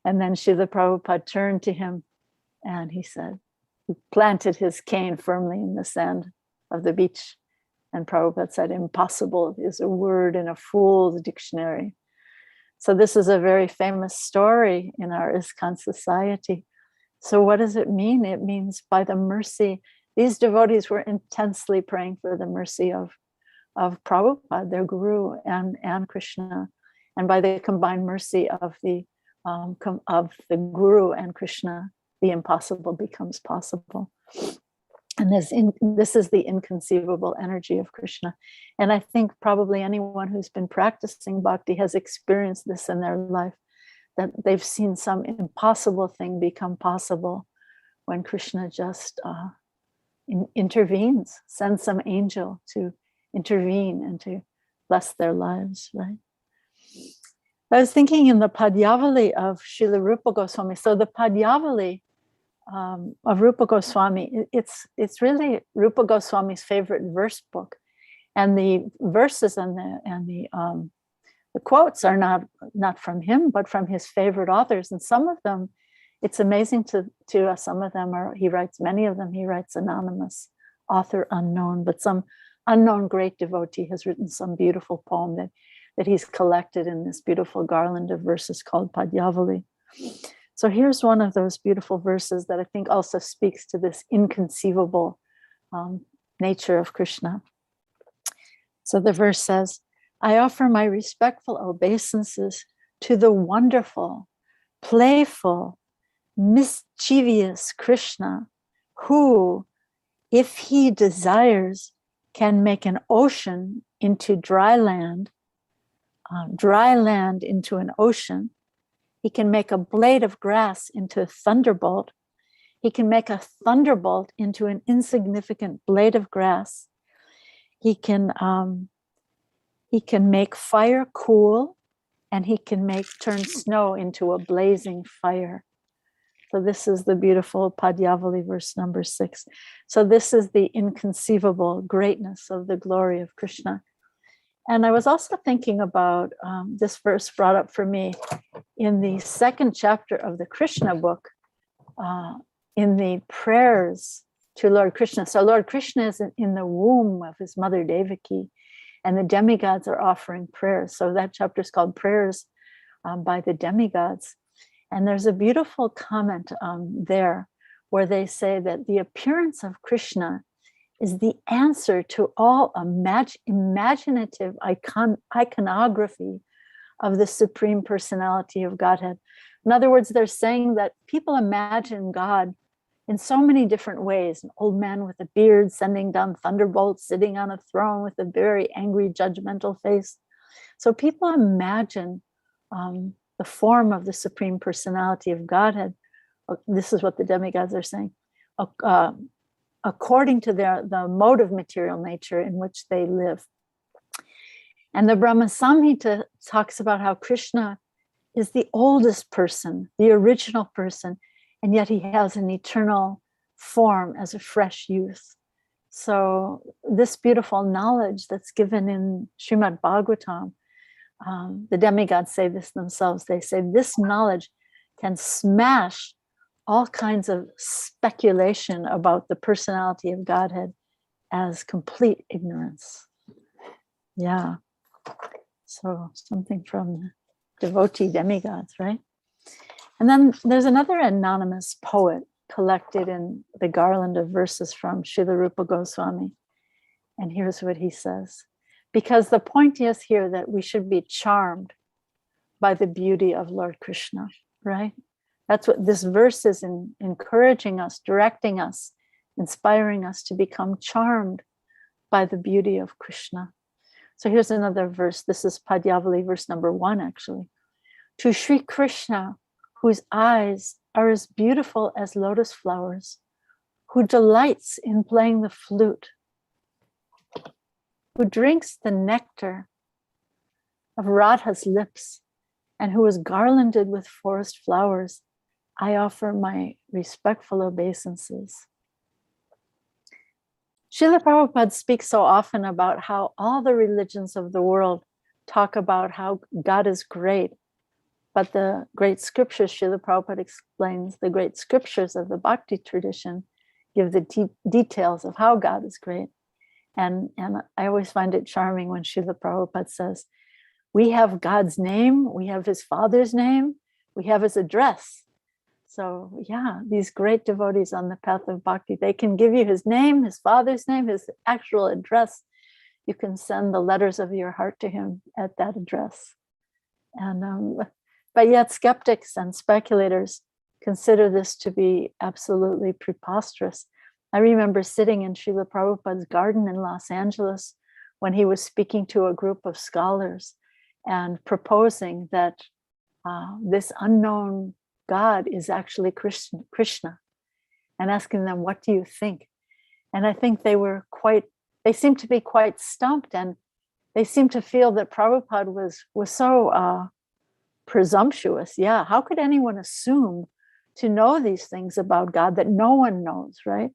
And then Srila Prabhupada turned to him and he said, he planted his cane firmly in the sand of the beach. And Prabhupada said, impossible is a word in a fool's dictionary. So this is a very famous story in our ISKCON society. So what does it mean? It means by the mercy, these devotees were intensely praying for the mercy of Prabhupada, their guru, and Krishna. And by the combined mercy of the guru and Krishna, the impossible becomes possible. And this is the inconceivable energy of Krishna. And I think probably anyone who's been practicing bhakti has experienced this in their life, that they've seen some impossible thing become possible when Krishna just intervenes, sends some angel to intervene and to bless their lives, right? I was thinking in the Padyavali of Srila Rupa Goswami. So the Padyavali of Rupa Goswami, it's really Rupa Goswami's favorite verse book, and the verses and the quotes are not from him, but from his favorite authors. And some of them, it's amazing to us. Some of them many of them he writes anonymous, author unknown, but some unknown great devotee has written some beautiful poem that he's collected in this beautiful garland of verses called Padyavali. So here's one of those beautiful verses that I think also speaks to this inconceivable nature of Krishna. So the verse says, I offer my respectful obeisances to the wonderful, playful, mischievous Krishna, who, if he desires, can make an ocean into dry land into an ocean. He can make a blade of grass into a thunderbolt. He can make a thunderbolt into an insignificant blade of grass. He can make fire cool, and he can turn snow into a blazing fire. So this is the beautiful Padyavali verse number 6. So this is the inconceivable greatness of the glory of Krishna. And I was also thinking about this verse brought up for me in the 2nd chapter of the Krishna book, in the prayers to Lord Krishna. So Lord Krishna is in the womb of his mother Devaki, and the demigods are offering prayers. So that chapter is called Prayers by the Demigods. And there's a beautiful comment there where they say that the appearance of Krishna is the answer to all imaginative iconography of the Supreme Personality of Godhead. In other words, they're saying that people imagine God in so many different ways. An old man with a beard sending down thunderbolts, sitting on a throne with a very angry, judgmental face. So people imagine the form of the Supreme Personality of Godhead. This is what the demigods are saying. According to the mode of material nature in which they live. And the Brahma Samhita talks about how Krishna is the oldest person, the original person, and yet he has an eternal form as a fresh youth. So this beautiful knowledge that's given in Srimad Bhagavatam, the demigods say this themselves. They say this knowledge can smash all kinds of speculation about the personality of Godhead as complete ignorance. Yeah. So something from the devotee demigods, right? And then there's another anonymous poet collected in the garland of verses from Srila Rupa Goswami. And here's what he says. Because the point is here that we should be charmed by the beauty of Lord Krishna, right? That's what this verse is encouraging us, directing us, inspiring us to become charmed by the beauty of Krishna. So here's another verse. This is Padyavali, verse number 1, actually. To Sri Krishna, whose eyes are as beautiful as lotus flowers, who delights in playing the flute, who drinks the nectar of Radha's lips, and who is garlanded with forest flowers, I offer my respectful obeisances. Srila Prabhupada speaks so often about how all the religions of the world talk about how God is great, But the great scriptures, Srila Prabhupada explains, the great scriptures of the Bhakti tradition give the details of how God is great. And I always find it charming when Srila Prabhupada says, we have God's name, we have his father's name, we have his address. So yeah, these great devotees on the path of bhakti, they can give you his name, his father's name, his actual address. You can send the letters of your heart to him at that address. And but yet skeptics and speculators consider this to be absolutely preposterous. I remember sitting in Srila Prabhupada's garden in Los Angeles when he was speaking to a group of scholars and proposing that this unknown God is actually Krishna, and asking them, what do you think? And I think they seemed to be quite stumped, and they seemed to feel that Prabhupada was so presumptuous. Yeah, how could anyone assume to know these things about God that no one knows, right?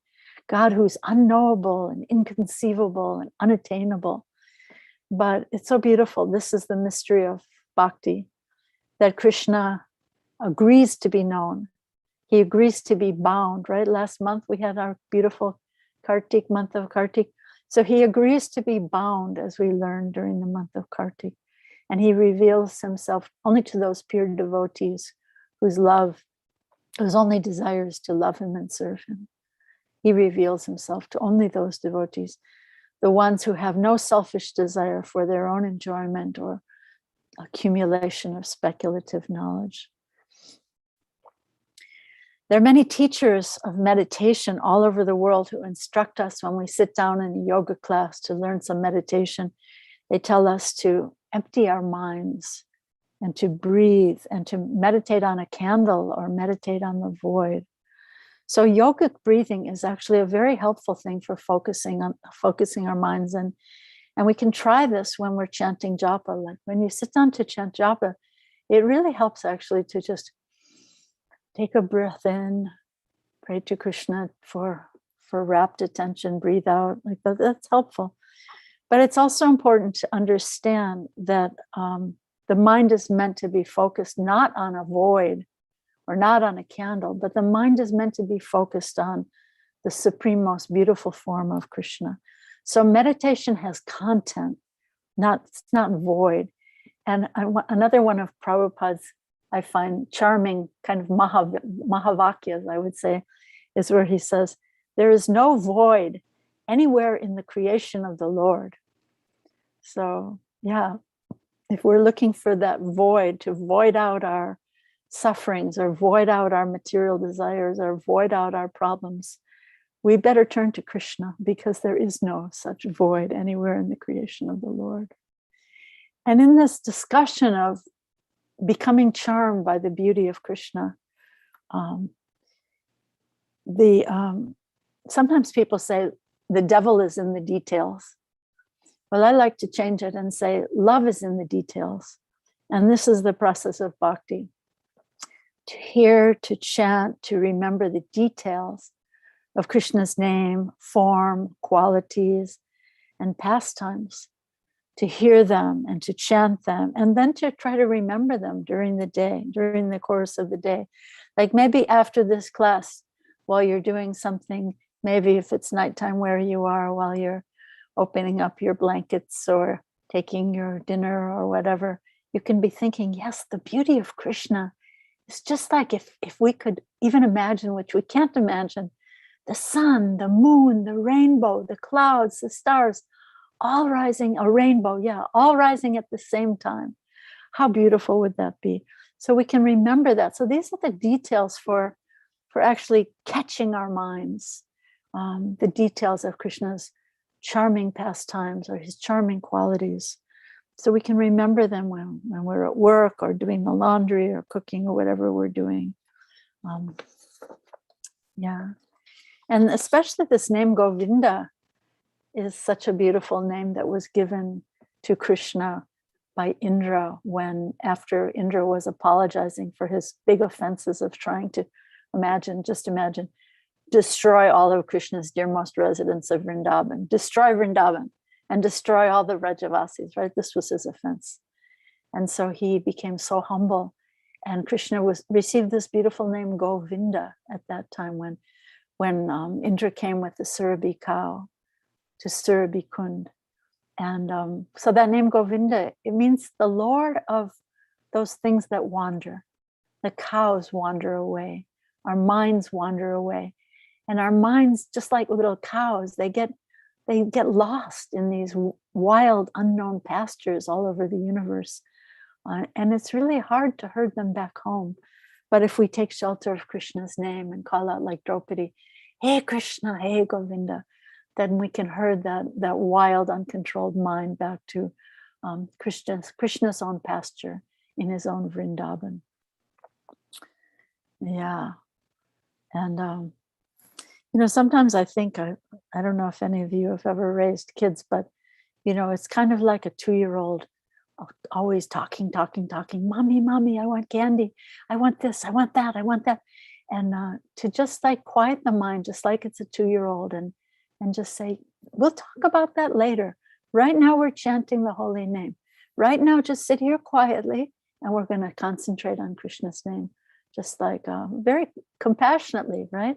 God who's unknowable and inconceivable and unattainable. But it's so beautiful. This is the mystery of bhakti, that Krishna agrees to be known. He agrees to be bound, right? Last month we had our beautiful Kartik, month of Kartik. So he agrees to be bound, as we learned during the month of Kartik. And he reveals himself only to those pure devotees whose only desires to love him and serve him. He reveals himself to only those devotees, the ones who have no selfish desire for their own enjoyment or accumulation of speculative knowledge. There are many teachers of meditation all over the world who instruct us when we sit down in a yoga class to learn some meditation. They tell us to empty our minds and to breathe and to meditate on a candle or meditate on the void. So yogic breathing is actually a very helpful thing for focusing our minds. And we can try this when we're chanting japa. Like when you sit down to chant japa, it really helps actually to just take a breath in, pray to Krishna for rapt attention, breathe out. Like that's helpful. But it's also important to understand that the mind is meant to be focused not on a void or not on a candle, but the mind is meant to be focused on the supreme, most beautiful form of Krishna. So meditation has content, it's not void. And another one of Prabhupada's, I find charming kind of Mahavakyas, I would say, is where he says, there is no void anywhere in the creation of the Lord. So yeah, if we're looking for that void, to void out our sufferings or void out our material desires or void out our problems, we better turn to Krishna, because there is no such void anywhere in the creation of the Lord. And in this discussion of becoming charmed by the beauty of Krishna, sometimes people say the devil is in the details. Well, I like to change it and say love is in the details. And this is the process of bhakti. To hear, to chant, to remember the details of Krishna's name, form, qualities, and pastimes. To hear them and to chant them, and then to try to remember them during the day, during the course of the day. Like maybe after this class, while you're doing something, maybe if it's nighttime where you are, while you're opening up your blankets or taking your dinner or whatever, you can be thinking, yes, the beauty of Krishna is just like if we could even imagine, which we can't imagine, the sun, the moon, the rainbow, the clouds, the stars, all rising, a rainbow, all rising at the same time. How beautiful would that be? So we can remember that. So these are the details for actually catching our minds, the details of Krishna's charming pastimes or his charming qualities. So we can remember them when we're at work or doing the laundry or cooking or whatever we're doing. And especially this name Govinda is such a beautiful name that was given to Krishna by Indra when, after Indra was apologizing for his big offenses of trying to imagine, destroy all of Krishna's dearmost residents of Vrindavan, destroy Vrindavan and destroy all the Rajavasis, right? This was his offense. And so he became so humble And Krishna received this beautiful name Govinda at that time when Indra came with the Surabhi cow to Surabhi Kund. And so that name Govinda, it means the Lord of those things that wander. The cows wander away. Our minds wander away. And our minds, just like little cows, they get lost in these wild, unknown pastures all over the universe. And it's really hard to herd them back home. But if we take shelter of Krishna's name and call out like Draupadi, hey Krishna, hey Govinda, then we can herd that wild, uncontrolled mind back to Krishna's own pasture in his own Vrindavan. Yeah. And, sometimes I think, I don't know if any of you have ever raised kids, but, it's kind of like a 2-year-old always talking. Mommy, I want candy. I want this, I want that, I want that. And to just like quiet the mind, just like it's a 2-year-old and just say, we'll talk about that later. Right now we're chanting the holy name. Right now, just sit here quietly and we're going to concentrate on Krishna's name. Just like very compassionately, right?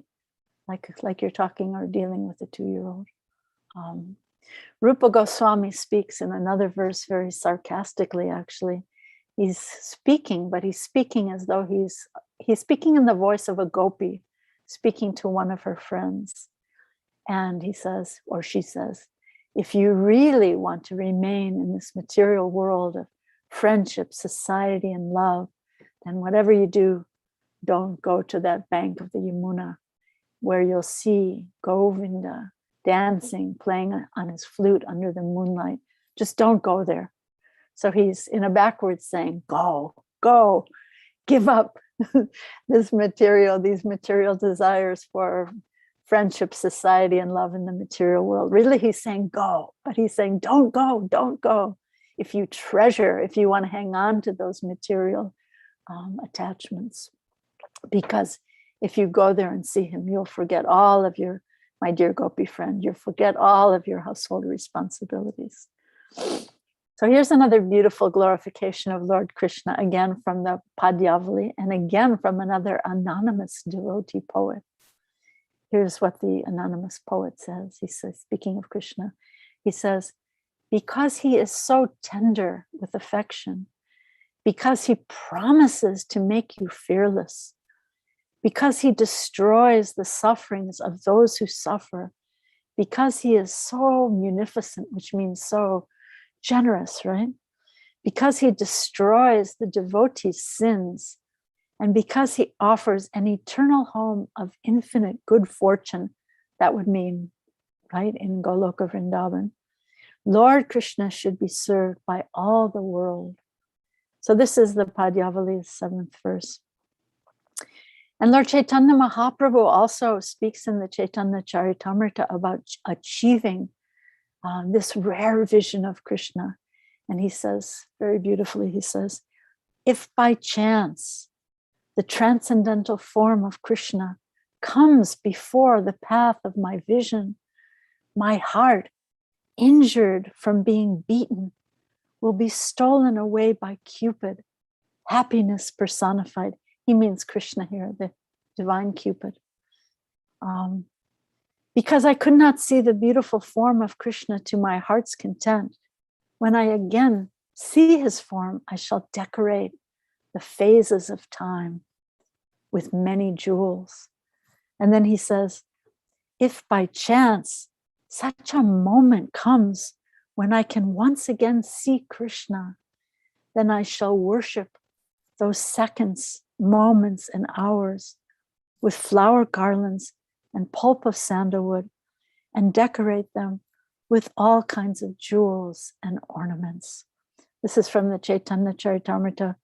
Like you're talking or dealing with a 2-year-old. Rupa Goswami speaks in another verse very sarcastically, actually. He's speaking, but he's speaking as though he's speaking in the voice of a gopi, speaking to one of her friends. And he says, or she says, if you really want to remain in this material world of friendship, society, and love, then whatever you do, don't go to that bank of the Yamuna where you'll see Govinda dancing, playing on his flute under the moonlight. Just don't go there. So he's in a backwards saying, go, give up these material desires for friendship, society, and love in the material world. Really, he's saying go, but he's saying don't go. If you want to hang on to those material attachments, because if you go there and see him, you'll forget all of your, my dear Gopi friend, you'll forget all of your household responsibilities. So here's another beautiful glorification of Lord Krishna, again from the Padyavali, and again from another anonymous devotee poet. Here's what the anonymous poet says. He says, speaking of Krishna, he says, because he is so tender with affection, because he promises to make you fearless, because he destroys the sufferings of those who suffer, because he is so munificent, which means so generous, right? Because he destroys the devotee's sins, and because he offers an eternal home of infinite good fortune, that would mean, right, in Goloka Vrindavan, Lord Krishna should be served by all the world. So this is the Padyavali's 7th verse. And Lord Chaitanya Mahaprabhu also speaks in the Chaitanya Charitamrita about achieving this rare vision of Krishna. And he says, very beautifully, he says, if by chance the transcendental form of Krishna comes before the path of my vision, my heart, injured from being beaten, will be stolen away by Cupid, happiness personified. He means Krishna here, the divine Cupid. Because I could not see the beautiful form of Krishna to my heart's content, when I again see his form, I shall decorate the phases of time with many jewels. And then he says, if by chance such a moment comes when I can once again see Krishna, then I shall worship those seconds, moments, and hours with flower garlands and pulp of sandalwood, and decorate them with all kinds of jewels and ornaments. This is from the Chaitanya Charitamrita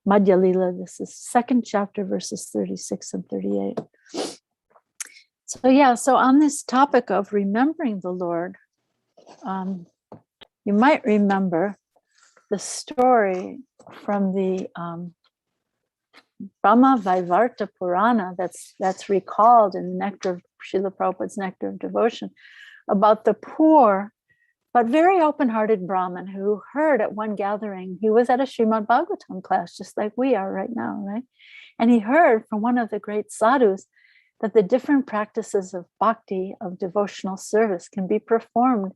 Madhya Lila. This is 2nd chapter, verses 36 and 38. So on this topic of remembering the Lord, you might remember the story from the Brahma Vaivarta Purana that's recalled in the Nectar of Srila Prabhupada's Nectar of Devotion about the poor but very open-hearted Brahmin who heard at one gathering, he was at a Srimad Bhagavatam class, just like we are right now, right? And he heard from one of the great sadhus that the different practices of bhakti, of devotional service, can be performed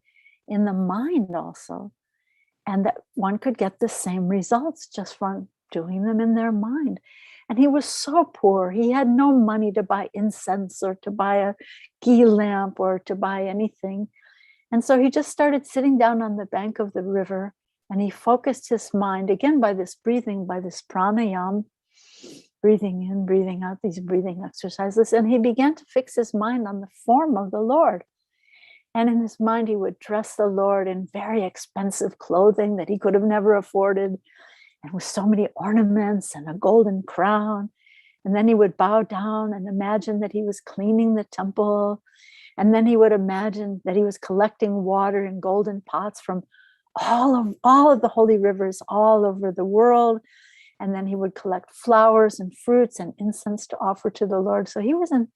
in the mind also. And that one could get the same results just from doing them in their mind. And he was so poor. He had no money to buy incense or to buy a ghee lamp or to buy anything. And so he just started sitting down on the bank of the river, and he focused his mind again by this breathing, by this pranayam, breathing in, breathing out, these breathing exercises. And he began to fix his mind on the form of the Lord. And in his mind, he would dress the Lord in very expensive clothing that he could have never afforded, and with so many ornaments and a golden crown. And then he would bow down and imagine that he was cleaning the temple. And then he would imagine that he was collecting water in golden pots from all of the holy rivers all over the world. And then he would collect flowers and fruits and incense to offer to the Lord. So he was in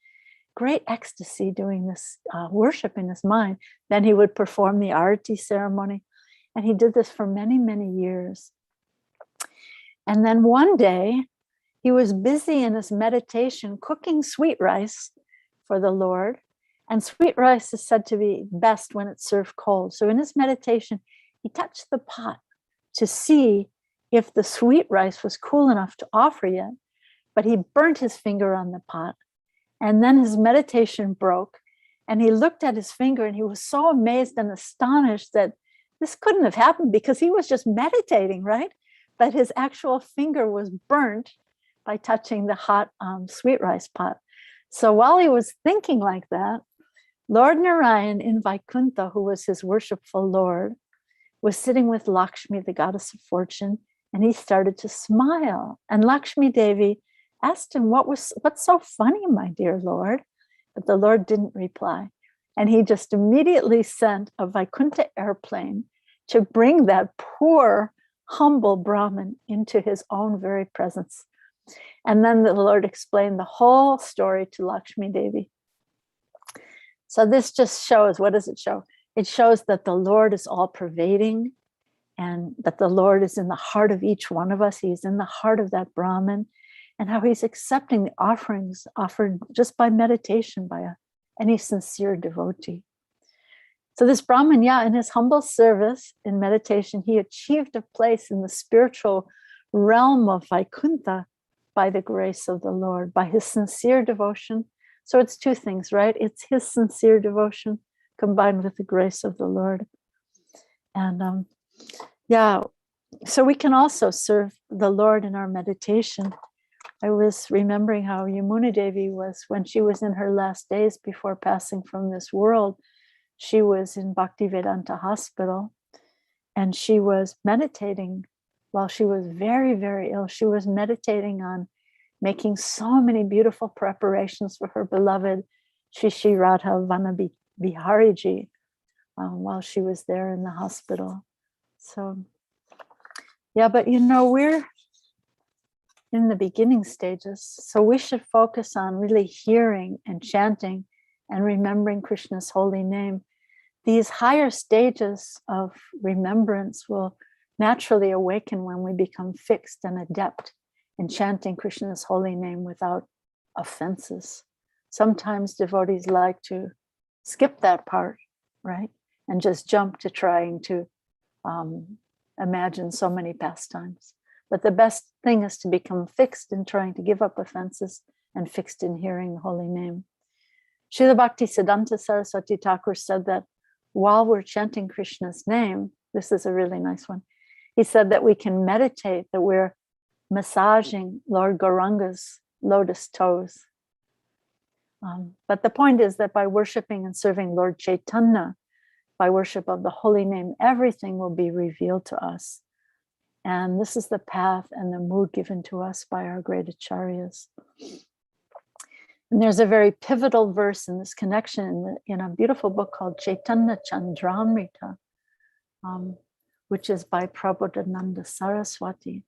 great ecstasy doing this worship in his mind. Then he would perform the arati ceremony. And he did this for many, many years. And then one day, he was busy in his meditation cooking sweet rice for the Lord. And sweet rice is said to be best when it's served cold. So in his meditation, he touched the pot to see if the sweet rice was cool enough to offer yet. But he burnt his finger on the pot. And then his meditation broke. And he looked at his finger and he was so amazed and astonished that this couldn't have happened because he was just meditating, right? But his actual finger was burnt by touching the hot sweet rice pot. So while he was thinking like that, Lord Narayan in Vaikuntha, who was his worshipful Lord, was sitting with Lakshmi, the goddess of fortune, and he started to smile. And Lakshmi Devi asked him, what's so funny, my dear Lord? But the Lord didn't reply. And he just immediately sent a Vaikuntha airplane to bring that poor, humble Brahmin into his own very presence. And then the Lord explained the whole story to Lakshmi Devi. So this just shows, what does it show? It shows that the Lord is all pervading and that the Lord is in the heart of each one of us. He's in the heart of that Brahmin, and how he's accepting the offerings offered just by meditation by any sincere devotee. So this Brahmin, in his humble service in meditation, he achieved a place in the spiritual realm of Vaikuntha by the grace of the Lord, by his sincere devotion. So it's two things, right? It's his sincere devotion combined with the grace of the Lord. And so we can also serve the Lord in our meditation. I was remembering how Yamuna Devi was, when she was in her last days before passing from this world, she was in Bhaktivedanta Hospital, and she was meditating while she was very, very ill. She was meditating on making so many beautiful preparations for her beloved Shishi Radha Vana Bihariji while she was there in the hospital. So, but we're in the beginning stages, so we should focus on really hearing and chanting and remembering Krishna's holy name. These higher stages of remembrance will naturally awaken when we become fixed and adept in chanting Krishna's holy name without offenses. Sometimes devotees like to skip that part, right? And just jump to trying to imagine so many pastimes. But the best thing is to become fixed in trying to give up offenses and fixed in hearing the holy name. Srila Bhaktisiddhanta Saraswati Thakur said that while we're chanting Krishna's name, this is a really nice one. He said that we can meditate, that we're massaging Lord Gauranga's lotus toes. But the point is that by worshiping and serving Lord Chaitanya, by worship of the holy name, everything will be revealed to us. And this is the path and the mood given to us by our great acharyas. And there's a very pivotal verse in this connection in a beautiful book called Chaitanya Chandramrita, which is by Prabodhananda Saraswati.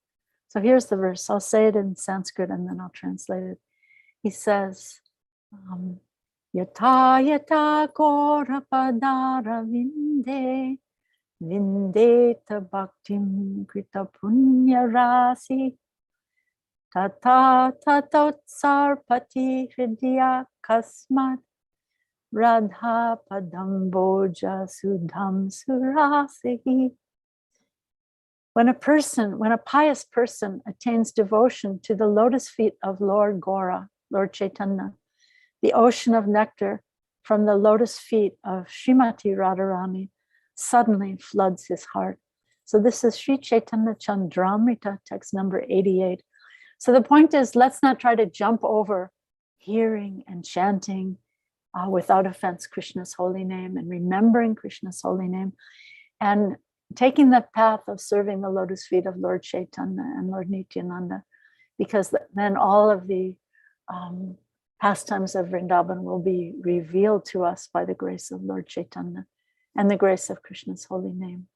So here's the verse. I'll say it in Sanskrit and then I'll translate it. He says, Yata yata kora padara vinde Vindeta bhaktim krita punya rasi tata tatotsarpati hridya kasmat radha padamboja sudham surasihi. When a pious person attains devotion to the lotus feet of Lord Gora, Lord Chaitanya, the ocean of nectar from the lotus feet of Srimati Radharani suddenly floods his heart. So this is Sri Chaitanya Chandramrita, text number 88. So the point is, let's not try to jump over hearing and chanting without offense Krishna's holy name and remembering Krishna's holy name and taking the path of serving the lotus feet of Lord Chaitanya and Lord Nityananda, because then all of the pastimes of Vrindavan will be revealed to us by the grace of Lord Chaitanya and the grace of Krishna's holy name.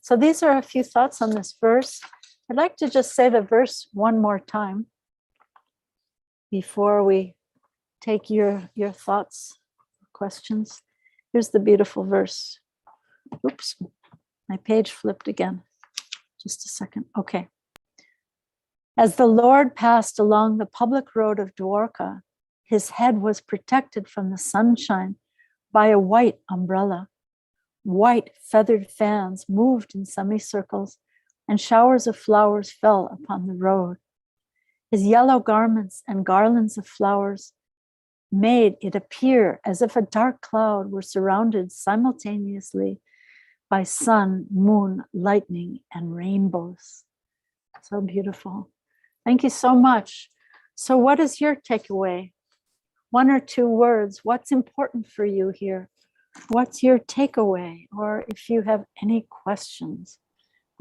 So these are a few thoughts on this verse. I'd like to just say the verse one more time before we take your thoughts, questions. Here's the beautiful verse. Oops, my page flipped again. Just a second. Okay. As the Lord passed along the public road of Dwarka, his head was protected from the sunshine by a white umbrella. White feathered fans moved in semicircles, and showers of flowers fell upon the road. His yellow garments and garlands of flowers made it appear as if a dark cloud were surrounded simultaneously by sun, moon, lightning, and rainbows. So beautiful. Thank you so much. So what is your takeaway? One or two words. What's important for you here? What's your takeaway? Or if you have any questions.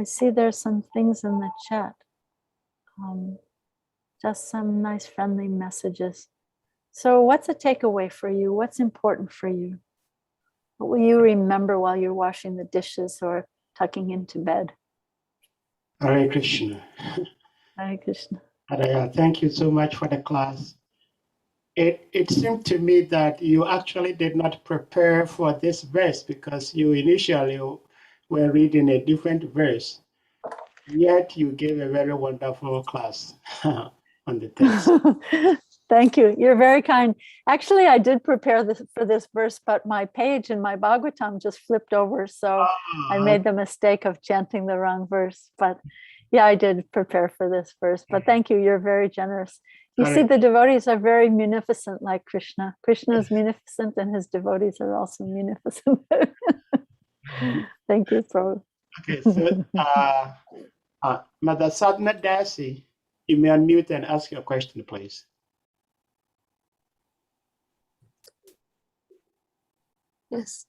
I see there's some things in the chat. Just some nice friendly messages. So what's a takeaway for you? What's important for you? What will you remember while you're washing the dishes or tucking into bed? Hare Krishna. Hare Krishna. Thank you so much for the class. It seemed to me that you actually did not prepare for this verse because you initially were reading a different verse, yet you gave a very wonderful class on the text. Thank you. You're very kind. Actually, I did prepare for this verse, but my page in my Bhagavatam just flipped over. So I made the mistake of chanting the wrong verse. But yeah, I did prepare for this verse. But thank you. You're very generous. You see, the devotees are very munificent like Krishna. Krishna is munificent and his devotees are also munificent. Thank you, Prabhu. Okay, so Mother Sadhana Dasi, you may unmute and ask your question, please. Yes.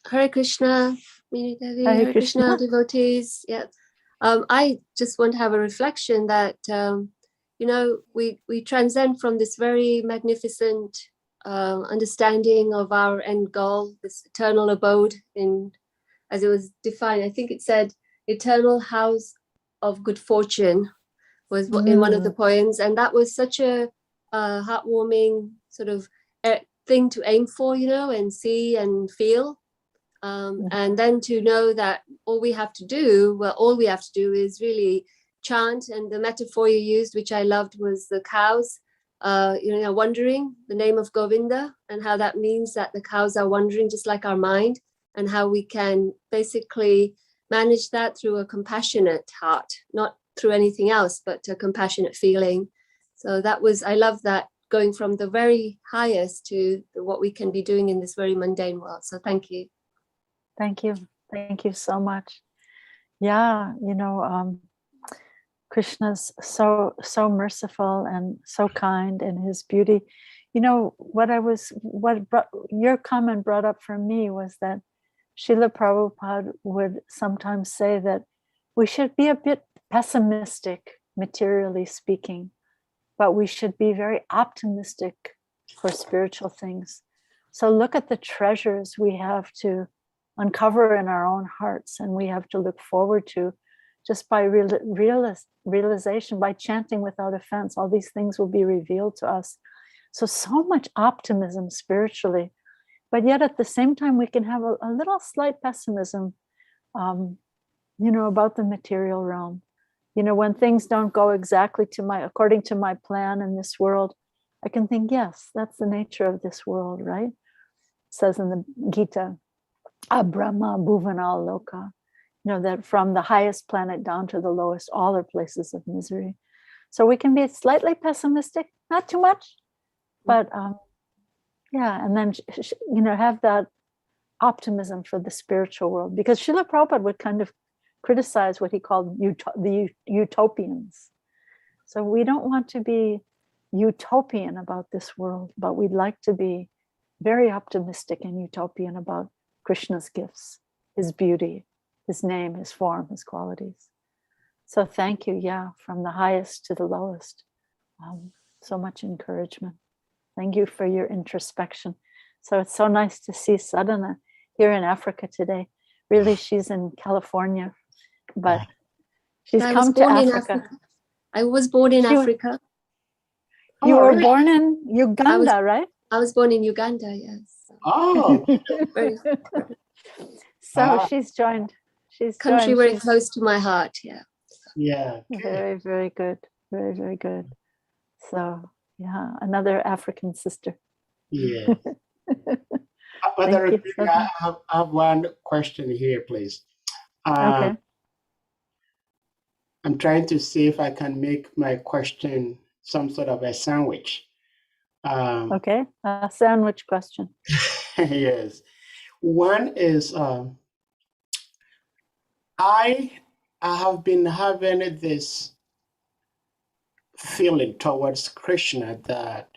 Hare Krishna, Mini Devi, Hare Krishna devotees. Yeah. I just want to have a reflection that, we transcend from this very magnificent understanding of our end goal, this eternal abode as it was defined. I think it said eternal house of good fortune was in one of the poems. And that was such a heartwarming sort of thing to aim for, and see and feel. And then to know that all we have to do is really chant. And the metaphor you used, which I loved, was the cows, wandering, the name of Govinda, and how that means that the cows are wandering just like our mind, and how we can basically manage that through a compassionate heart, not through anything else, but a compassionate feeling. So I love that, going from the very highest to what we can be doing in this very mundane world. So thank you. Thank you. Thank you so much. Yeah, Krishna's so merciful and so kind, and his beauty. What your comment brought up for me was that Srila Prabhupada would sometimes say that we should be a bit pessimistic, materially speaking, but we should be very optimistic for spiritual things. So look at the treasures we have to uncover in our own hearts, and we have to look forward to just by realization, by chanting without offense. All these things will be revealed to us. So much optimism spiritually, but yet at the same time we can have a little slight pessimism about the material realm. When things don't go exactly according to my plan in this world, I can think, yes, that's the nature of this world, right? It says in the Gita, Abrahma Bhuvanal Loka, that from the highest planet down to the lowest, all are places of misery. So we can be slightly pessimistic, not too much, but and then have that optimism for the spiritual world, because Srila Prabhupada would kind of criticize what he called the utopians. So we don't want to be utopian about this world, but we'd like to be very optimistic and utopian about Krishna's gifts, his beauty, his name, his form, his qualities. So thank you, from the highest to the lowest. So much encouragement. Thank you for your introspection. So it's so nice to see Sadhana here in Africa today. Really, she's in California, but she's come to Africa. I was born in Africa. You were born in Uganda, right? I was born in Uganda, yes. Oh. So she's joined. Country very close to my heart, yeah. Yeah. Very, very good. Very, very good. So, another African sister. Yeah. Mother Rukmini, I have one question here, please. Okay. I'm trying to see if I can make my question some sort of a sandwich. Okay, a sandwich question. Yes. One is, I have been having this feeling towards Krishna that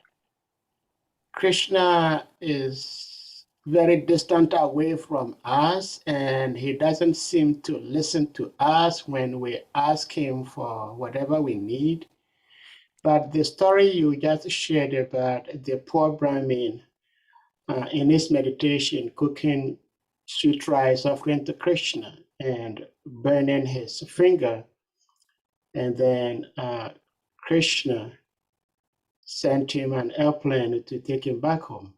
Krishna is very distant away from us, and he doesn't seem to listen to us when we ask him for whatever we need. But the story you just shared about the poor Brahmin in his meditation, cooking sweet rice, offering to Krishna, and burning his finger, and then Krishna sent him an airplane to take him back home.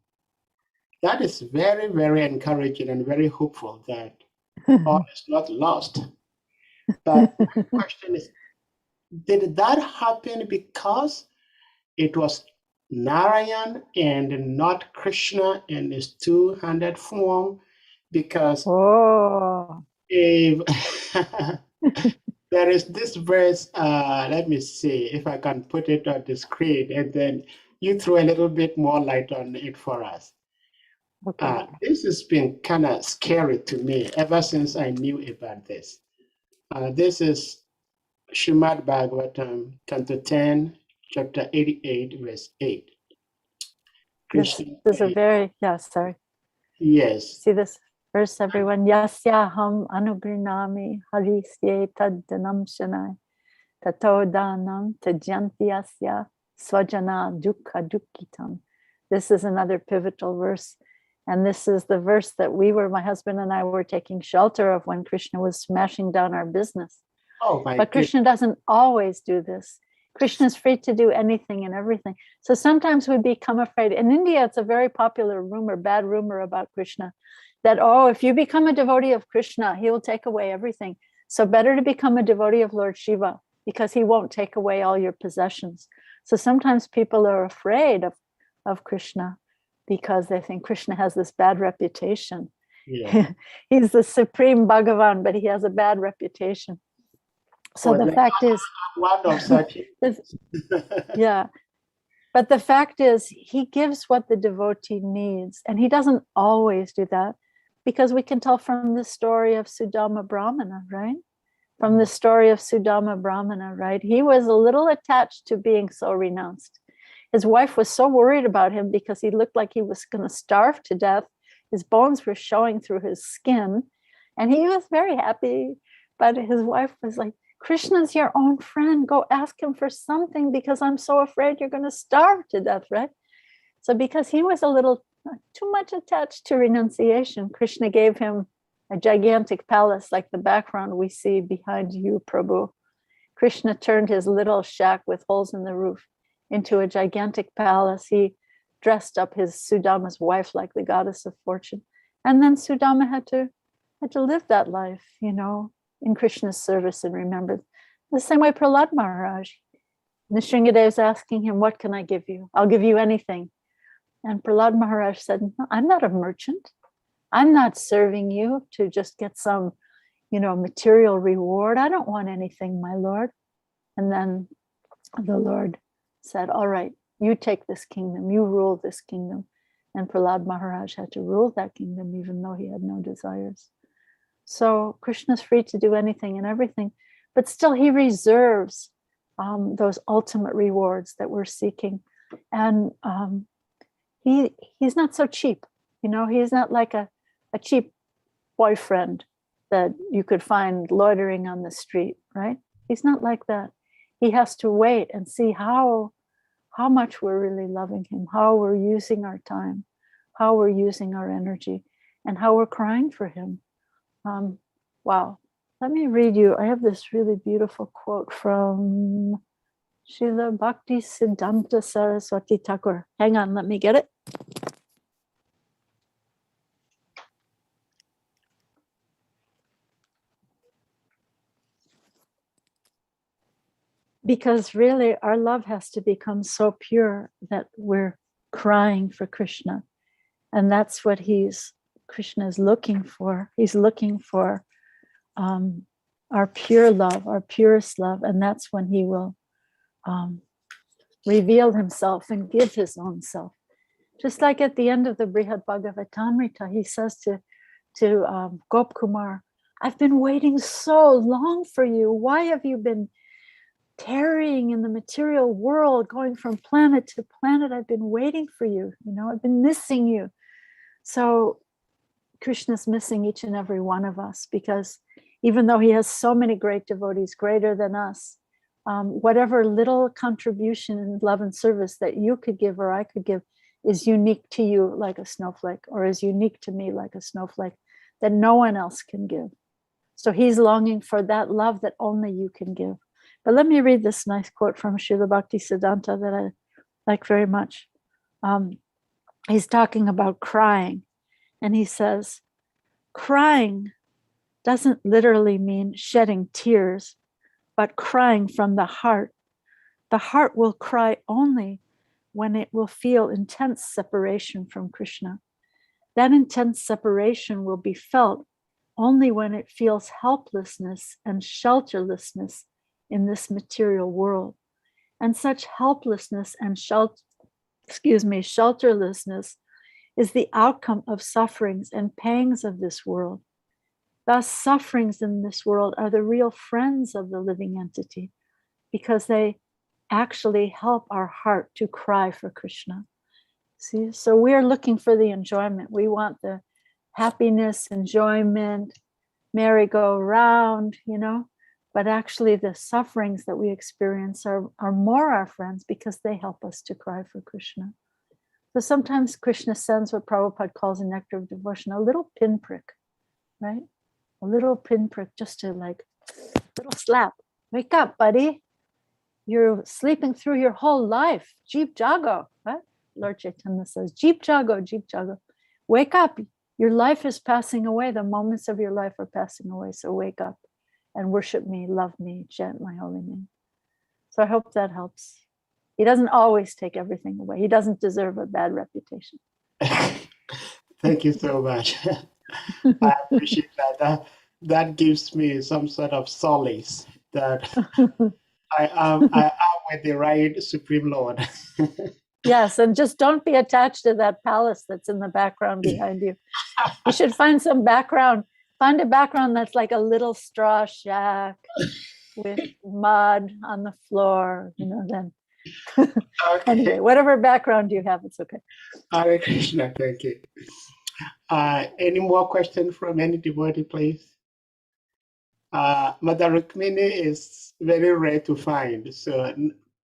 That is very, very encouraging and very hopeful that all is not lost. But the question is, did that happen because it was Narayan and not Krishna in his two-handed form? Because if there is this verse, let me see if I can put it on the screen, and then you throw a little bit more light on it for us. Okay. This has been kind of scary to me ever since I knew about this. This is Srimad Bhagavatam, Canto 10, Chapter 88, verse 8. This is a very, sorry. Yes. See this verse, everyone? Yasyaham anugrinami harisye taddanam shanai tato danam tajantyasya swajana dukkha dukkitam. This is another pivotal verse. And this is the verse that my husband and I were taking shelter of when Krishna was smashing down our business. But Krishna doesn't always do this. Krishna is free to do anything and everything. So sometimes we become afraid. In India, it's a very popular rumor, bad rumor about Krishna, that, if you become a devotee of Krishna, he will take away everything. So better to become a devotee of Lord Shiva, because he won't take away all your possessions. So sometimes people are afraid of Krishna because they think Krishna has this bad reputation. Yeah. He's the supreme Bhagavan, but he has a bad reputation. So the fact is, one of such. But the fact is, he gives what the devotee needs, and he doesn't always do that, because we can tell from the story of Sudama Brahmana, right? From the story of Sudama Brahmana, right? He was a little attached to being so renounced. His wife was so worried about him because he looked like he was going to starve to death. His bones were showing through his skin, and he was very happy. But his wife was like, Krishna's your own friend. Go ask him for something, because I'm so afraid you're going to starve to death, right? So because he was a little too much attached to renunciation, Krishna gave him a gigantic palace like the background we see behind you, Prabhu. Krishna turned his little shack with holes in the roof into a gigantic palace. He dressed up his Sudama's wife like the goddess of fortune. And then Sudama had to had to live that life, you know, in Krishna's service and remember. The same way Prahlad Maharaj. Nrsingadev is asking him, what can I give you? I'll give you anything. And Prahlad Maharaj said, no, I'm not a merchant. I'm not serving you to just get some, you know, material reward. I don't want anything, my Lord. And then the Lord said, all right, you take this kingdom, you rule this kingdom. And Prahlad Maharaj had to rule that kingdom, even though he had no desires. So Krishna's free to do anything and everything, but still he reserves those ultimate rewards that we're seeking. And he's not so cheap. You know, he's not like a cheap boyfriend that you could find loitering on the street, right? He's not like that. He has to wait and see how much we're really loving him, how we're using our time, how we're using our energy, and how we're crying for him. Wow. Let me read you. I have this really beautiful quote from Srila Bhakti Siddhanta Saraswati Thakur. Hang on, let me get it. Because really our love has to become so pure that we're crying for Krishna. And that's what Krishna is looking for. He's looking for our pure love, our purest love. And that's when he will reveal himself and give his own self. Just like at the end of the Brihad Bhagavatamrita, he says to Gop Kumar, I've been waiting so long for you. Why have you been tarrying in the material world, going from planet to planet? I've been waiting for you. You know, I've been missing you. So Krishna's missing each and every one of us, because even though he has so many great devotees greater than us, whatever little contribution in love and service that you could give or I could give is unique to you like a snowflake, or is unique to me like a snowflake that no one else can give. So he's longing for that love that only you can give. But let me read this nice quote from Srila Bhakti Siddhanta that I like very much. He's talking about crying, and he says, crying doesn't literally mean shedding tears, but crying from the heart. The heart will cry only when it will feel intense separation from Krishna. That intense separation will be felt only when it feels helplessness and shelterlessness in this material world. And such helplessness and shelterlessness is the outcome of sufferings and pangs of this world. Thus, sufferings in this world are the real friends of the living entity, because they actually help our heart to cry for Krishna. See, so we're looking for the enjoyment. We want the happiness, enjoyment, merry-go-round, you know, but actually the sufferings that we experience are more our friends, because they help us to cry for Krishna. So sometimes Krishna sends what Prabhupada calls a nectar of devotion, a little pinprick, right? A little pinprick, just to like, little slap. Wake up, buddy. You're sleeping through your whole life. Jeep Jago, right? Lord Chaitanya says, Jeep Jago, Jeep Jago. Wake up. Your life is passing away. The moments of your life are passing away. So wake up and worship me, love me, chant my holy name. So I hope that helps. He doesn't always take everything away. He doesn't deserve a bad reputation. Thank you so much. I appreciate that. That gives me some sort of solace that I am with the right Supreme Lord. Yes, and just don't be attached to that palace that's in the background behind you. You should find some background. Find a background that's like a little straw shack with mud on the floor, you know, then. Okay. Anyway, whatever background you have, it's okay. Hare Krishna, thank you. Any more questions from any devotee, please? Mother Rukmini is very rare to find. So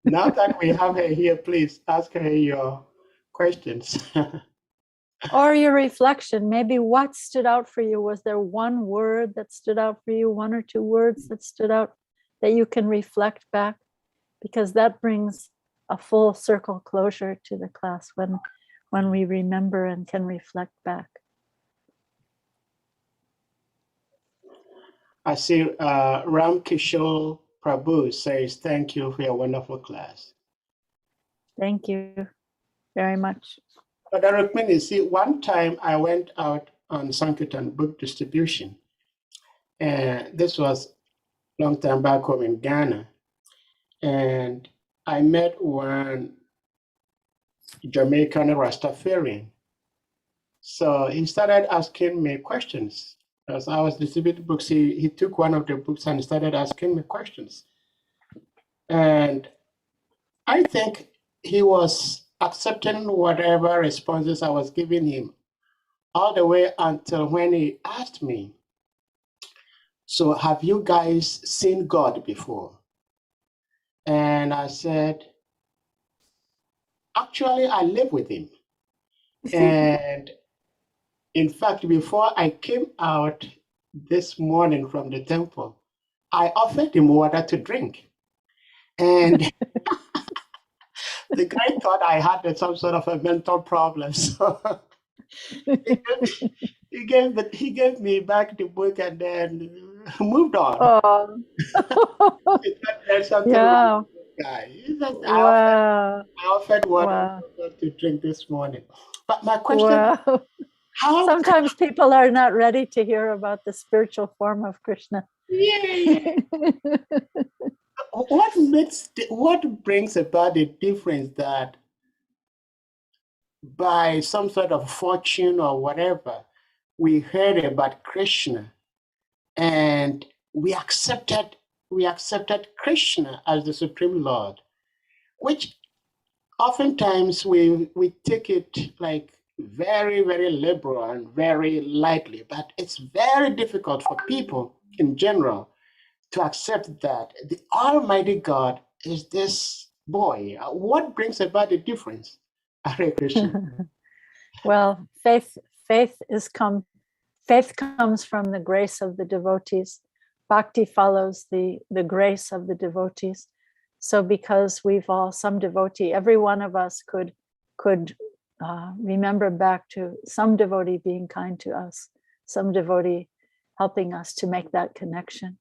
now that we have her here, please ask her your questions. Or your reflection. Maybe what stood out for you? Was there one word that stood out for you? One or two words that stood out that you can reflect back? Because that brings a full circle closure to the class when we remember and can reflect back. I see Ram Kishore Prabhu says, thank you for your wonderful class. Thank you very much. But Rukmini, see, one time I went out on Sankirtan book distribution, and this was a long time back home in Ghana, and I met one Jamaican Rastafarian. So he started asking me questions. As I was distributing books, he took one of the books and started asking me questions. And I think he was accepting whatever responses I was giving him, all the way until when he asked me, so have you guys seen God before? And I said, actually, I live with him. And in fact, before I came out this morning from the temple, I offered him water to drink. And the guy thought I had some sort of a mental problem. So he gave me back the book and then moved on. Oh. There's something wrong with this guy. I offered water to drink this morning. But my question is, how sometimes people are not ready to hear about the spiritual form of Krishna. Yeah. What brings about the difference that by some sort of fortune or whatever, we heard about Krishna and we accepted Krishna as the Supreme Lord, which oftentimes we take it like very, very liberal and very lightly, but it's very difficult for people in general to accept that the Almighty God is this boy. What brings about the difference? Hare Krishna. Well, faith comes from the grace of the devotees. Bhakti follows the grace of the devotees. So because some devotee, every one of us could remember back to some devotee being kind to us, some devotee helping us to make that connection.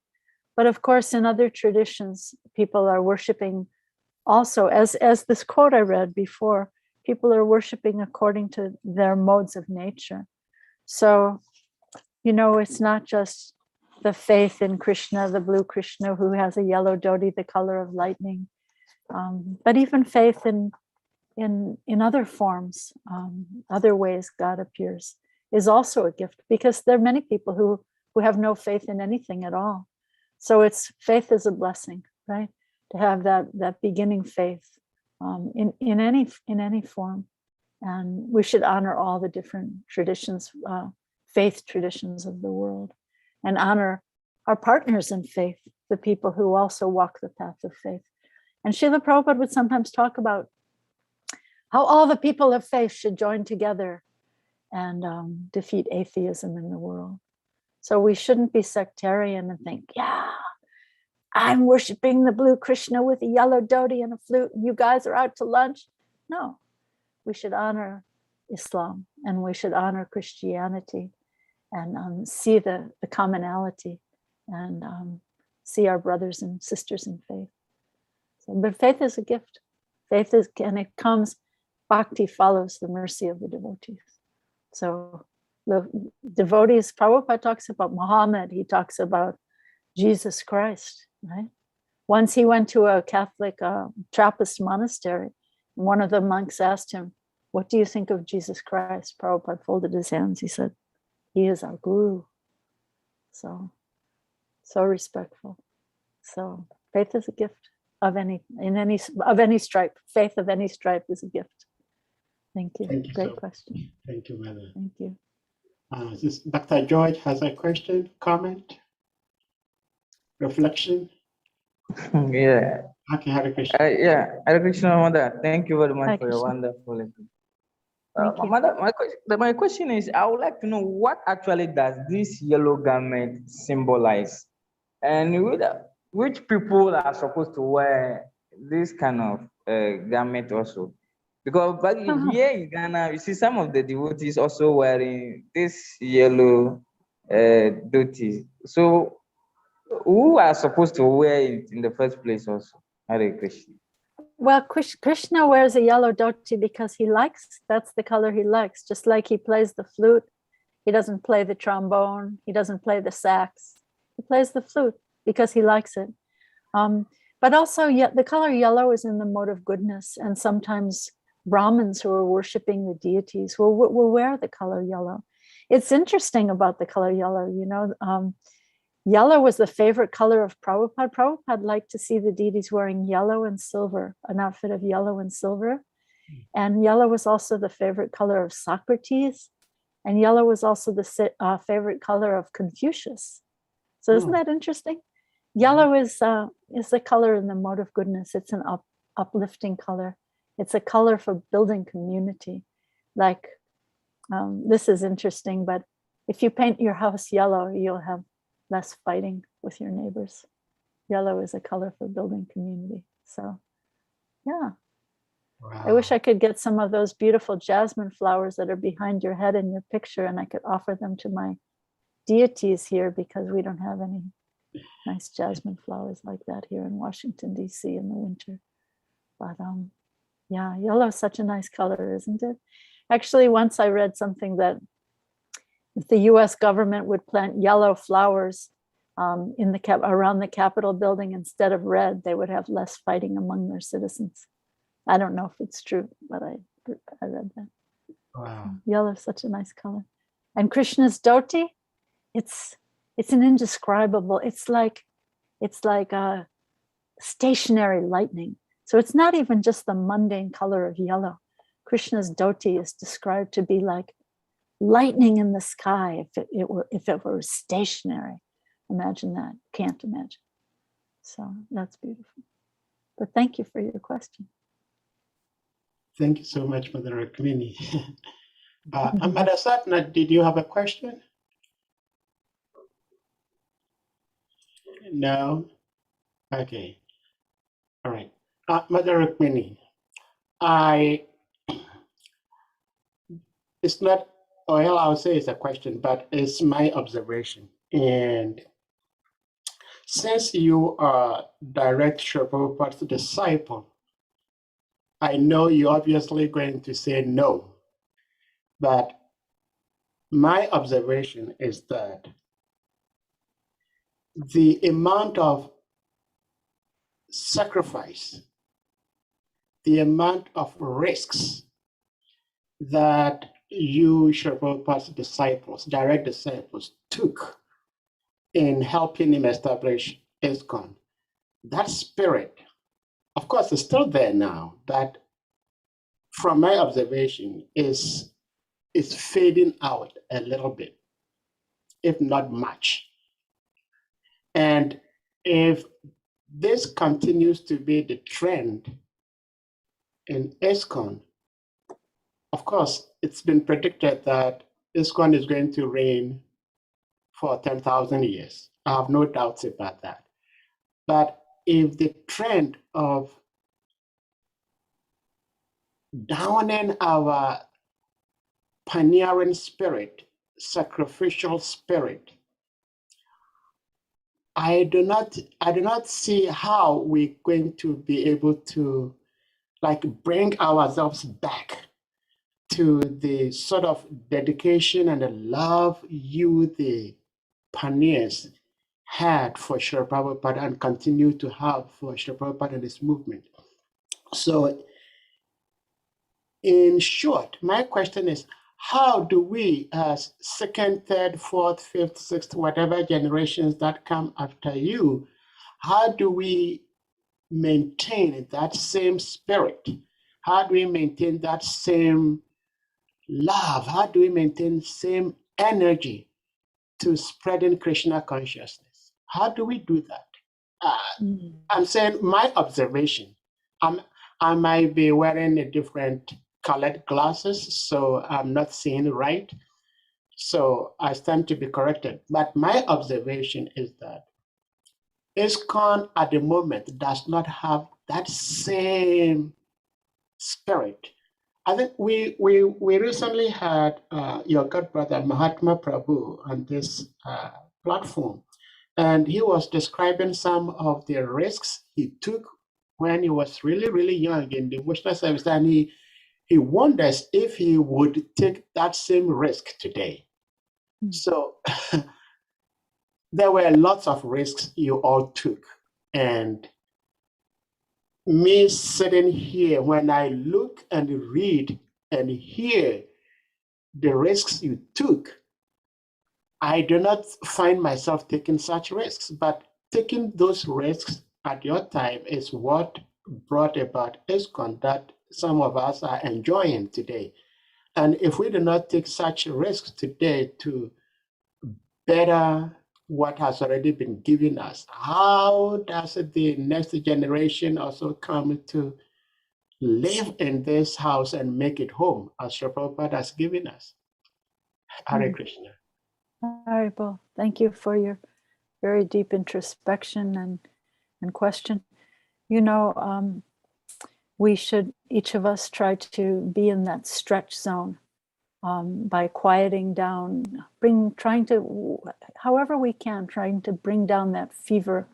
But of course, in other traditions, people are worshiping also, as this quote I read before, people are worshiping according to their modes of nature. So, it's not just the faith in Krishna, the blue Krishna who has a yellow dhoti, the color of lightning, but even faith in other forms, other ways God appears is also a gift, because there are many people who have no faith in anything at all. So faith is a blessing, right? To have that beginning faith in any form, and we should honor all the different traditions, faith traditions of the world, and honor our partners in faith, the people who also walk the path of faith. And Srila Prabhupada would sometimes talk about how all the people of faith should join together and defeat atheism in the world. So we shouldn't be sectarian and think, yeah, I'm worshiping the blue Krishna with a yellow dhoti and a flute, and you guys are out to lunch. No, we should honor Islam and we should honor Christianity and see the commonality and see our brothers and sisters in faith. But faith is a gift. And it comes, bhakti follows the mercy of the devotees. So the devotees, Prabhupada talks about Muhammad, he talks about Jesus Christ, right? Once he went to a Catholic Trappist monastery, and one of the monks asked him, what do you think of Jesus Christ? Prabhupada folded his hands. He said, he is our guru. So respectful. So faith is a gift of any stripe. Faith of any stripe is a gift. Thank you. Great question. Thank you, Mother. Thank you. Dr. George has a question, comment, reflection. Yeah. Okay, Hare Krishna. Hare Krishna, Mother. Thank you very much for your wonderful lesson. Mother, my question is, I would like to know what actually does this yellow garment symbolize, and which people are supposed to wear this kind of garment also? Because back here in Ghana, you see some of the devotees also wearing this yellow dhoti. So who are supposed to wear it in the first place also? Hare Krishna. Well, Krishna wears a yellow dhoti because he likes, that's the color he likes. Just like he plays the flute, he doesn't play the trombone, he doesn't play the sax. He plays the flute because he likes it. But also, the color yellow is in the mode of goodness, and sometimes Brahmins who are worshiping the deities will wear the color yellow. It's interesting about the color yellow, you know. Yellow was the favorite color of Prabhupada. Prabhupada liked to see the deities wearing yellow and silver, an outfit of yellow and silver. And yellow was also the favorite color of Socrates. And yellow was also the favorite color of Confucius. So isn't that interesting? Yellow is the color in the mode of goodness. It's an uplifting color. It's a color for building community. Like, this is interesting, but if you paint your house yellow, you'll have less fighting with your neighbors. Yellow is a color for building community. So, yeah. Wow. I wish I could get some of those beautiful jasmine flowers that are behind your head in your picture, and I could offer them to my deities here, because we don't have any nice jasmine flowers like that here in Washington, D.C. in the winter. But yeah, yellow is such a nice color, isn't it? Actually, once I read something that if the US government would plant yellow flowers in the around the Capitol building instead of red, they would have less fighting among their citizens. I don't know if it's true, but I read that. Wow. Yellow is such a nice color. And Krishna's dhoti, it's an indescribable, it's like a stationary lightning. So it's not even just the mundane color of yellow. Krishna's dhoti is described to be like lightning in the sky if it were stationary. Imagine that. Can't imagine. So that's beautiful. But thank you for your question. Thank you so much, Mother Rukmini. Mother Satna, did you have a question? No? Okay. All right. Mother Rukmini, it's not, well, I'll say it's a question, but it's my observation. And since you are direct Srila Prabhupada's disciple, I know you're obviously going to say no. But my observation is that the amount of sacrifice, the amount of risks that you, Srila Prabhupada's disciples, direct disciples, took in helping him establish ISKCON, that spirit, of course, is still there now, but from my observation, is fading out a little bit, if not much. And if this continues to be the trend in ISKCON, of course, it's been predicted that ISKCON is going to reign for 10,000 years. I have no doubts about that. But if the trend of downing our pioneering spirit, sacrificial spirit, I do not see how we're going to be able to bring ourselves back to the sort of dedication and the love you, the pioneers, had for Srila Prabhupada and continue to have for Srila Prabhupada and this movement. So in short, my question is, how do we, as second, third, fourth, fifth, sixth, whatever generations that come after you, how do we maintain that same spirit? How do we maintain that same love? How do we maintain same energy to spreading Krishna consciousness? How do we do that? I'm saying my observation. I might be wearing a different colored glasses, so I'm not seeing right. So I stand to be corrected. But my observation is that ISKCON at the moment does not have that same spirit. I think we recently had your god brother Mahatma Prabhu on this platform, And he was describing some of the risks he took when he was really, really young in the devotional service. And he wonders if he would take that same risk today. So there were lots of risks you all took. And me sitting here, when I look and read and hear the risks you took, I do not find myself taking such risks, but taking those risks at your time is what brought about ISKCON that some of us are enjoying today. And if we do not take such risks today to better what has already been given us, how does the next generation also come to live in this house and make it home as Srila Prabhupada has given us? Hare Krishna. Haribol, thank you for your very deep introspection and question. You know, we should, each of us, try to be in that stretch zone by quieting down, trying to, however we can, trying to bring down that fever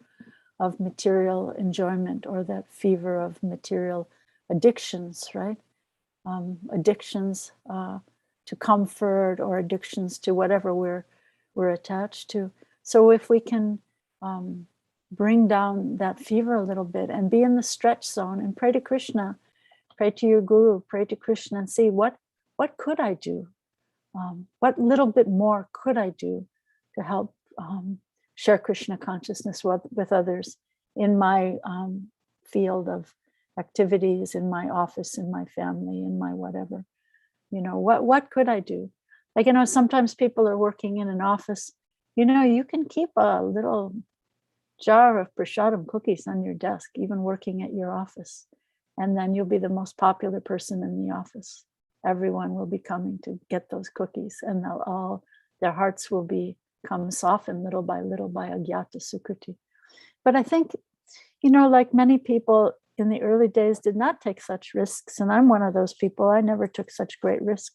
of material enjoyment or that fever of material addictions, right? Addictions to comfort or addictions to whatever we're attached to. So if we can bring down that fever a little bit and be in the stretch zone and pray to Krishna, pray to your guru, pray to Krishna and see what could I do? What little bit more could I do to help share Krishna consciousness with others in my field of activities, in my office, in my family, in my whatever? You know, what could I do? Like, you know, sometimes people are working in an office, you know, you can keep a little jar of prasadam cookies on your desk, even working at your office. And then you'll be the most popular person in the office. Everyone will be coming to get those cookies, and their hearts will become softened little by agyata sukriti. But I think, you know, like many people in the early days did not take such risks. And I'm one of those people. I never took such great risk.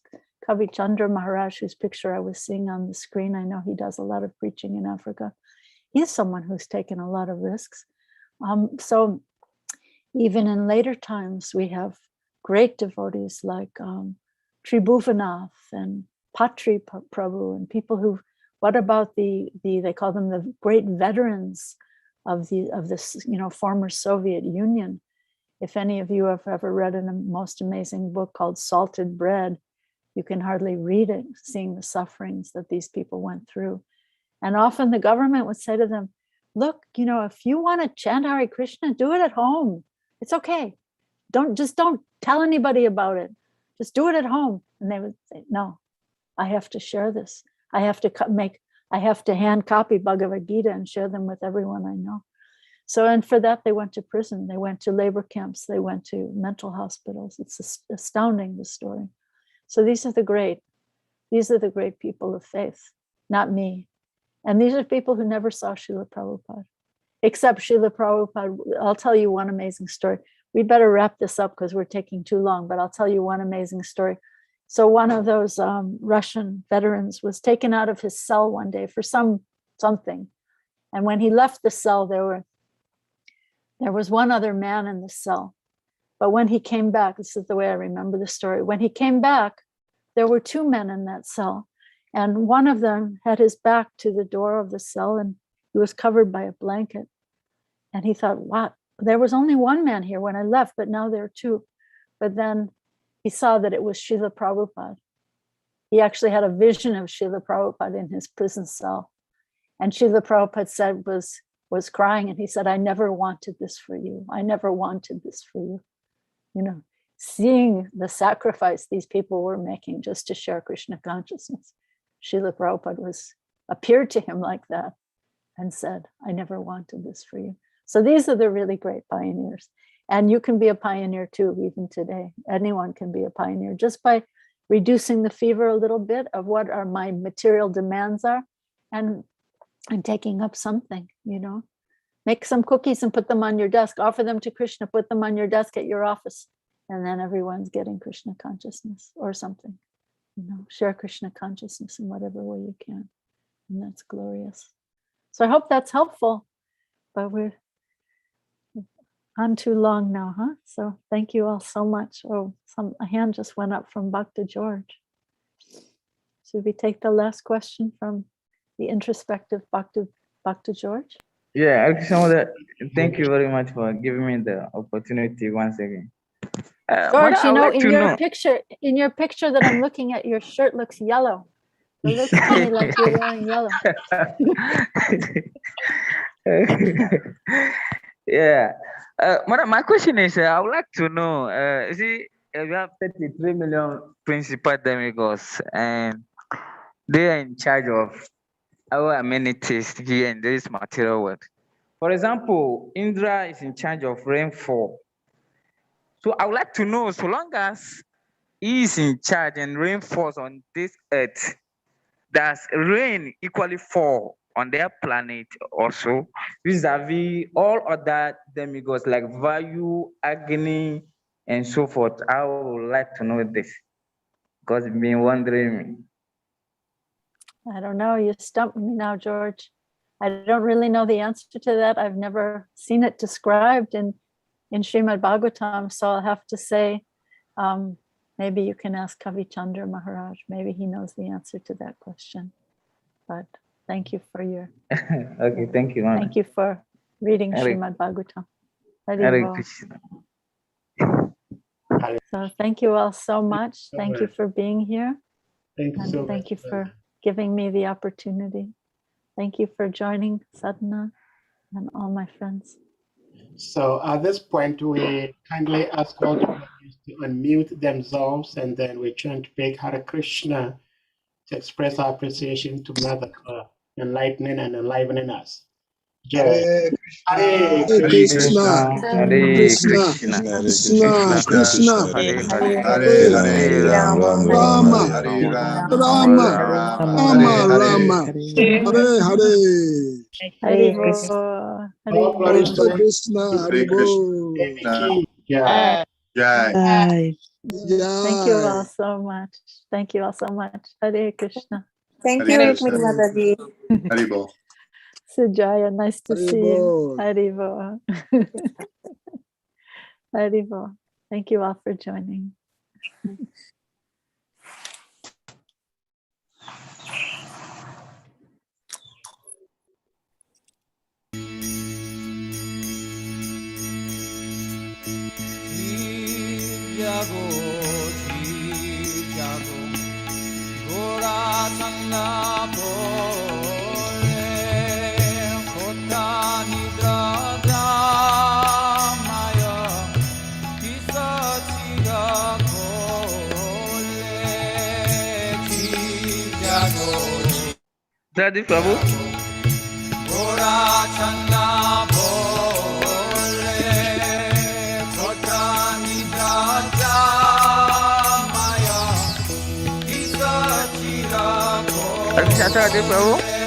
Kavi Chandra Maharaj, whose picture I was seeing on the screen, I know he does a lot of preaching in Africa. He's someone who's taken a lot of risks. So even in later times, we have great devotees like Tribhuvanath and Patri Prabhu and people who, what about they call them the great veterans of this, you know, former Soviet Union. If any of you have ever read a most amazing book called Salted Bread, you can hardly read it, seeing the sufferings that these people went through. And often the government would say to them, look, you know, if you want to chant Hare Krishna, do it at home. It's okay. Don't tell anybody about it. Just do it at home. And they would say, no, I have to share this. I have to hand copy Bhagavad Gita and share them with everyone I know. So, and for that, they went to prison. They went to labor camps. They went to mental hospitals. It's astounding, the story. So these are the great people of faith, not me. And these are people who never saw Srila Prabhupada, except Srila Prabhupada. I'll tell you one amazing story. We better wrap this up because we're taking too long, but I'll tell you one amazing story. So one of those Russian veterans was taken out of his cell one day for something. And when he left the cell, there was one other man in the cell. But when he came back, this is the way I remember the story. When he came back, there were two men in that cell. And one of them had his back to the door of the cell and he was covered by a blanket. And he thought, wow, there was only one man here when I left, but now there are two. But then he saw that it was Srila Prabhupada. He actually had a vision of Srila Prabhupada in his prison cell. And Srila Prabhupada was crying, and he said, I never wanted this for you. I never wanted this for you. You know, seeing the sacrifice these people were making just to share Krishna consciousness. Srila Prabhupada appeared to him like that and said, I never wanted this for you. So these are the really great pioneers. And you can be a pioneer too, even today. Anyone can be a pioneer just by reducing the fever a little bit of what are my material demands are and taking up something, you know. Make some cookies and put them on your desk. Offer them to Krishna, put them on your desk at your office. And then everyone's getting Krishna consciousness or something. You know, share Krishna consciousness in whatever way you can. And that's glorious. So I hope that's helpful, but we're on too long now, huh? So thank you all so much. Oh, a hand just went up from Bhakta George. Should we take the last question from the introspective Bhakta George? Yeah, thank you very much for giving me the opportunity once again. George, Mother, in your picture that I'm looking at, your shirt looks yellow. It looks to me like you're wearing yellow. Yeah. Mother, my question is, I would like to know, we have 33 million principal demigods, and they are in charge of our amenities here in this material world. For example, Indra is in charge of rainfall. So I would like to know, so long as he is in charge and rain falls on this earth, does rain equally fall on their planet also, vis-a-vis all other demigods like Vayu, Agni, and so forth? I would like to know this because I've been wondering. I don't know. You stumped me now, George. I don't really know the answer to that. I've never seen it described in Srimad Bhagavatam, so I'll have to say, maybe you can ask Kavi Chandra Maharaj. Maybe he knows the answer to that question. But thank you for your... Okay, thank you, Mama. Thank you for reading Hare Srimad Bhagavatam. Hare Krishna. So thank you all so much. Thank you for being here. Thank you so much. Thank you for giving me the opportunity. Thank you for joining Sadhana and all my friends. So at this point, we kindly ask all devotees to unmute themselves, and then we chant big Hare Krishna to express our appreciation to Mother for enlightening and enlivening us. Jai. Hare Krishna, Hare Krishna, Krishna, Krishna, Krishna, Hare Hare Hare, Hare, Hare Rama, Rama, Rama, Rama, Hare Hare. All glories to Krishna, Hare Bol. Jai. Jai. Thank you all so much. Thank you all so much. Hare Krishna. Thank you, Rukmini Mataji. Haribol. Sujaya, nice to see you. Haribol. Haribo. Haribo. Thank you all for joining. Daddy Prabhu. Daddy Prabhu.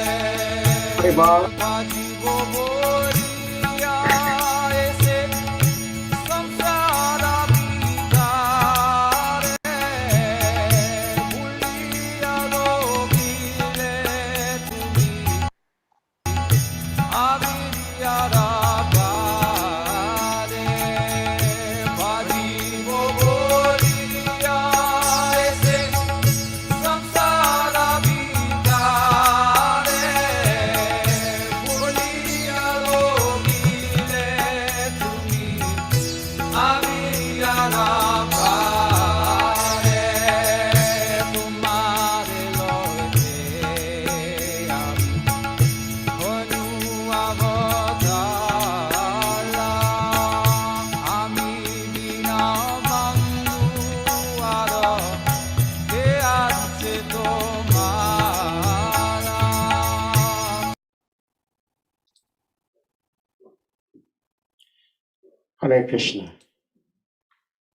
Hare Krishna.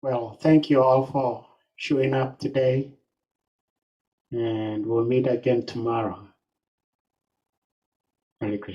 Well, thank you all for showing up today, and we'll meet again tomorrow. Hare Krishna.